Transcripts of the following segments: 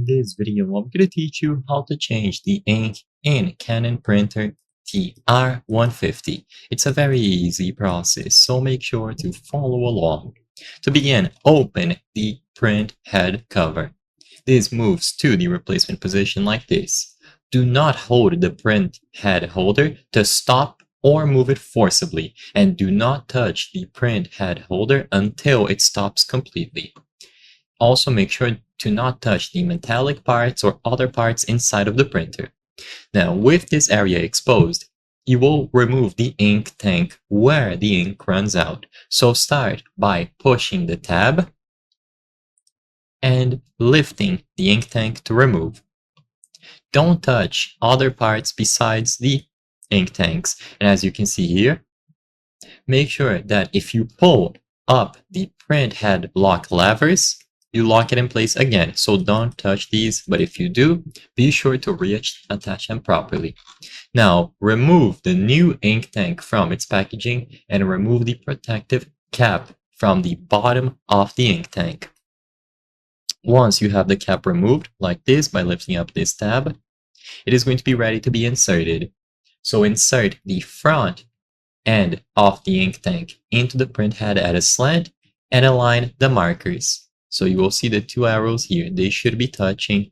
In this video, I'm going to teach you how to change the ink in Canon printer TR150. It's a very easy process, so make sure to follow along. To begin, open the print head cover. This moves to the replacement position like this. Do not hold the print head holder to stop or move it forcibly, and do not touch the print head holder until it stops completely. Also, make sure to not touch the metallic parts or other parts inside of the printer. Now, with this area exposed, you will remove the ink tank where the ink runs out. So start by pushing the tab and lifting the ink tank to remove. Don't touch other parts besides the ink tanks. And as you can see here, make sure that if you pull up the print head lock levers, you lock it in place again, so don't touch these, but if you do, be sure to reattach them properly. Now, remove the new ink tank from its packaging and remove the protective cap from the bottom of the ink tank. Once you have the cap removed, like this, by lifting up this tab, it is going to be ready to be inserted. So insert the front end of the ink tank into the print head at a slant and align the markers. So you will see the two arrows here. They should be touching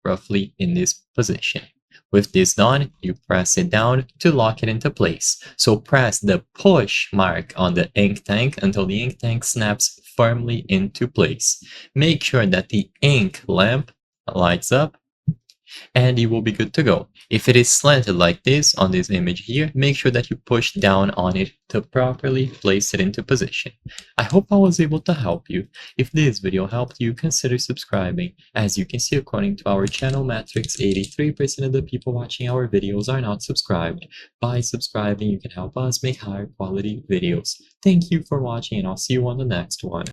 roughly in this position. With this done, you press it down to lock it into place. So press the push mark on the ink tank until the ink tank snaps firmly into place. Make sure that the ink lamp lights up and you will be good to go. If it is slanted like this on this image here, make sure that you push down on it to properly place it into position. I hope I was able to help you. If this video helped you, consider subscribing. As you can see, according to our channel metrics, 83% of the people watching our videos are not subscribed. By subscribing, you can help us make higher quality videos. Thank you for watching, and I'll see you on the next one.